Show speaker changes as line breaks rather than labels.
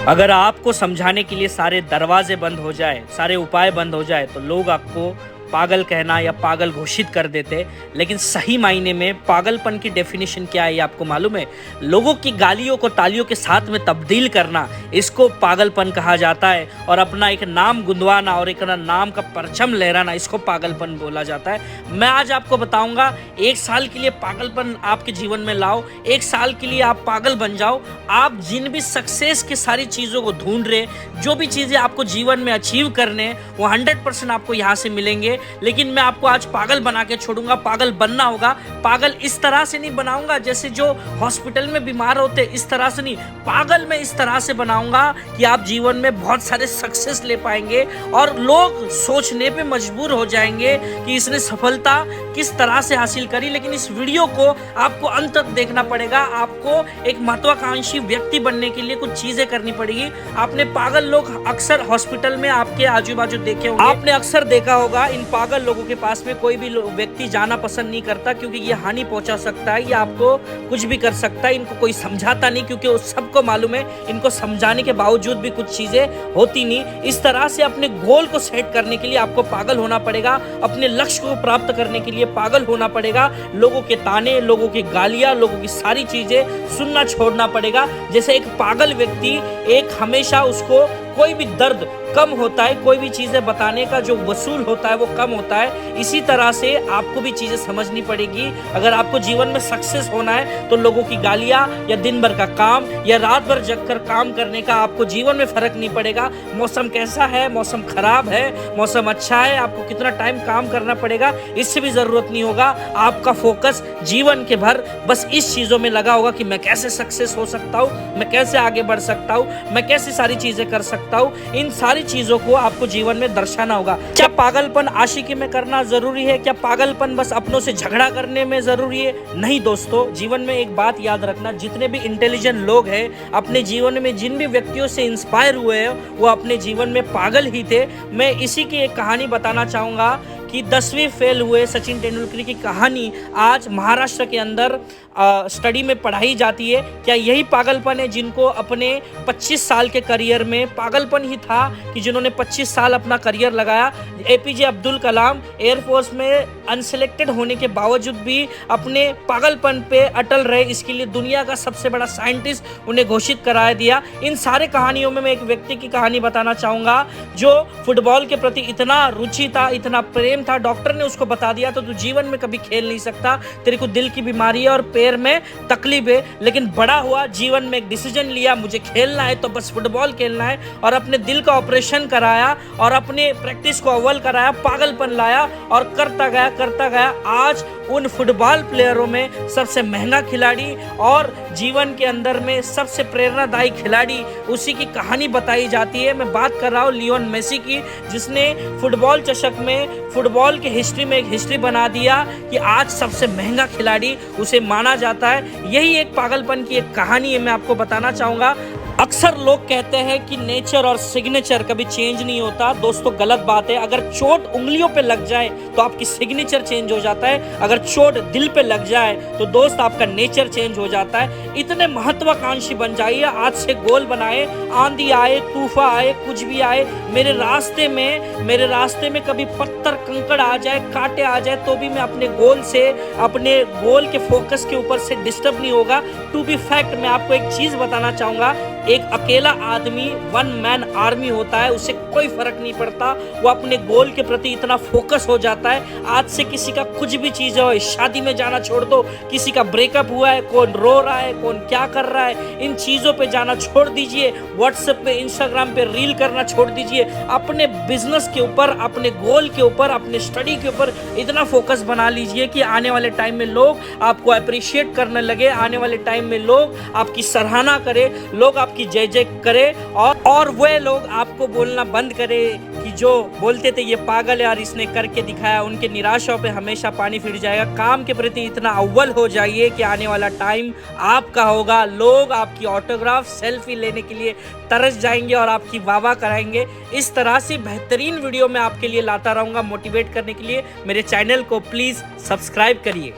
अगर आपको समझाने के लिए सारे दरवाजे बंद हो जाए, सारे उपाय बंद हो जाए, तो लोग आपको पागल कहना या पागल घोषित कर देते। लेकिन सही मायने में पागलपन की डेफिनेशन क्या है ये आपको मालूम है? लोगों की गालियों को तालियों के साथ में तब्दील करना, इसको पागलपन कहा जाता है। और अपना एक नाम गुंदवाना और एक नाम का परचम लहराना, इसको पागलपन बोला जाता है। मैं आज आपको बताऊंगा, 1 साल के लिए पागलपन आपके जीवन में लाओ, 1 साल के लिए आप पागल बन जाओ। आप जिन भी सक्सेस की सारी चीज़ों को ढूंढ रहे, जो भी चीज़ें आपको जीवन में अचीव करने, वो 100% आपको यहाँ से मिलेंगे। लेकिन मैं आपको आज पागल बना के छोड़ूंगा। पागल बनना होगा। पागल इस तरह से नहीं बनाऊंगा जैसे जो हॉस्पिटल में बीमार होते, इस तरह से नहीं। पागल मैं इस तरह से बनाऊंगा कि आप जीवन में बहुत सारे सक्सेस ले पाएंगे और लोग सोचने पे मजबूर हो जाएंगे कि इसने सफलता किस तरह से हासिल करी। लेकिन इस वीडियो को आपको अंत तक देखना पड़ेगा। आपको एक महत्वाकांक्षी व्यक्ति बनने के लिए कुछ चीजें करनी पड़ेगी। आपने पागल लोग अक्सर हॉस्पिटल में आपके आजू बाजू देखे होंगे। आपने अक्सर देखा होगा, इन पागल लोगों के पास में कोई भी व्यक्ति जाना पसंद नहीं करता, क्योंकि ये हानि पहुंचा सकता है, ये आपको कुछ भी कर सकता है। इनको कोई समझाता नहीं, क्योंकि उस सबको मालूम है इनको समझाने के बावजूद भी कुछ चीजें होती नहीं। इस तरह से अपने गोल को सेट करने के लिए आपको पागल होना पड़ेगा। अपने लक्ष्य को प्राप्त करने के लिए पागल होना पड़ेगा। लोगों के ताने, लोगों की गालियां, लोगों की सारी चीजें सुनना छोड़ना पड़ेगा। जैसे एक पागल व्यक्ति, एक हमेशा उसको कोई भी दर्द कम होता है, कोई भी चीजें बताने का जो वसूल होता है वो कम होता है। इसी तरह से आपको भी चीजें समझनी पड़ेगी। अगर आपको जीवन में सक्सेस होना है तो लोगों की गालियां या दिन भर का काम या रात भर जगकर काम करने का आपको जीवन में फर्क नहीं पड़ेगा। मौसम कैसा है, मौसम खराब है, मौसम अच्छा है, आपको कितना टाइम काम करना पड़ेगा, इससे भी जरूरत नहीं होगा। आपका फोकस जीवन के भर बस इस चीजों में लगा होगा कि मैं कैसे सक्सेस हो सकता हूँ, मैं कैसे आगे बढ़ सकता हूँ, मैं कैसे सारी चीजें कर सकता हूँ। इन सारी चीजों को आपको जीवन में दर्शाना होगा। क्या पागलपन आशिकी में करना जरूरी है? क्या पागलपन बस अपनों से झगड़ा करने में जरूरी है? नहीं दोस्तों, जीवन में एक बात याद रखना, जितने भी इंटेलिजेंट लोग हैं, अपने जीवन में जिन भी व्यक्तियों से इंस्पायर हुए हैं, वो अपने जीवन में पागल ही थे। मैं इसी की एक कहानी बताना चाहूंगा कि 10वीं फेल हुए सचिन तेंदुलकर की कहानी आज महाराष्ट्र के अंदर स्टडी में पढ़ाई जाती है। क्या यही पागलपन है जिनको अपने 25 साल के करियर में, पागलपन ही था कि जिन्होंने 25 साल अपना करियर लगाया। एपीजे अब्दुल कलाम एयरफोर्स में अनसिलेक्टेड होने के बावजूद भी अपने पागलपन पे अटल रहे। इसके लिए दुनिया का सबसे बड़ा साइंटिस्ट उन्हें घोषित करा दिया। इन सारे कहानियों में मैं एक व्यक्ति की कहानी बताना चाहूँगा जो फुटबॉल के प्रति इतना रुचि था, इतना प्रेम था, डॉक्टर ने उसको बता दिया तो तू जीवन में कभी खेल नहीं सकता, तेरे को दिल की बीमारी है और पैर में तकलीफ है। लेकिन बड़ा हुआ, जीवन में एक डिसीजन लिया, मुझे खेलना है तो बस फुटबॉल खेलना है, और अपने दिल का ऑपरेशन कराया और अपने प्रैक्टिस को अव्वल कराया, पागलपन लाया और करता गया। आज उन फुटबॉल प्लेयरों में सबसे महंगा खिलाड़ी और जीवन के अंदर में सबसे प्रेरणादायी खिलाड़ी, उसी की कहानी बताई जाती है। मैं बात कर रहा हूँ लियोन मेसी की, जिसने फुटबॉल चषक में, फुटबॉल की हिस्ट्री में एक हिस्ट्री बना दिया कि आज सबसे महंगा खिलाड़ी उसे माना जाता है। यही एक पागलपन की एक कहानी है, मैं आपको बताना चाहूँगा। अक्सर लोग कहते हैं कि नेचर और सिग्नेचर कभी चेंज नहीं होता। दोस्तों गलत बात है। अगर चोट उंगलियों पे लग जाए तो आपकी सिग्नेचर चेंज हो जाता है, अगर चोट दिल पे लग जाए तो दोस्त आपका नेचर चेंज हो जाता है। इतने महत्वाकांक्षी बन जाइए, आज से गोल बनाए। आंधी आए, तूफान आए, कुछ भी आए, मेरे रास्ते में कभी पत्थर कंकड़ आ जाए, कांटे आ जाए, तो भी मैं अपने गोल के फोकस के ऊपर से डिस्टर्ब नहीं होगा। टू बी फैक्ट, मैं आपको एक चीज बताना चाहूंगा, एक अकेला आदमी, 1 मैन आर्मी होता है, उसे कोई फर्क नहीं पड़ता, वो अपने गोल के प्रति इतना फोकस हो जाता है। आज से किसी का कुछ भी चीज हो, शादी में जाना छोड़ दो, किसी का ब्रेकअप हुआ है, कौन रो रहा है, कौन क्या कर रहा है, इन चीजों पे जाना छोड़ दीजिए। व्हाट्सएप पे, इंस्टाग्राम पे रील करना छोड़ दीजिए। अपने बिजनेस के ऊपर, अपने गोल के ऊपर, अपने स्टडी के ऊपर इतना फोकस बना लीजिए कि आने वाले टाइम में लोग आपको अप्रिशिएट करने लगे, आने वाले टाइम में लोग आपकी सराहना करे, लोग आपकी जय जय करे, और वे लोग आपको बोलना बंद करे कि जो बोलते थे ये पागल है यार, इसने करके दिखाया। उनके निराशाओं पे हमेशा पानी फिर जाएगा। काम के प्रति इतना अव्वल हो जाइए कि आने वाला टाइम आपका होगा। लोग आपकी ऑटोग्राफ, सेल्फी लेने के लिए तरस जाएंगे और आपकी वाह कराएंगे। इस तरह से बेहतरीन वीडियो मैं आपके लिए लाता रहूंगा मोटिवेट करने के लिए। मेरे चैनल को प्लीज सब्सक्राइब करिए।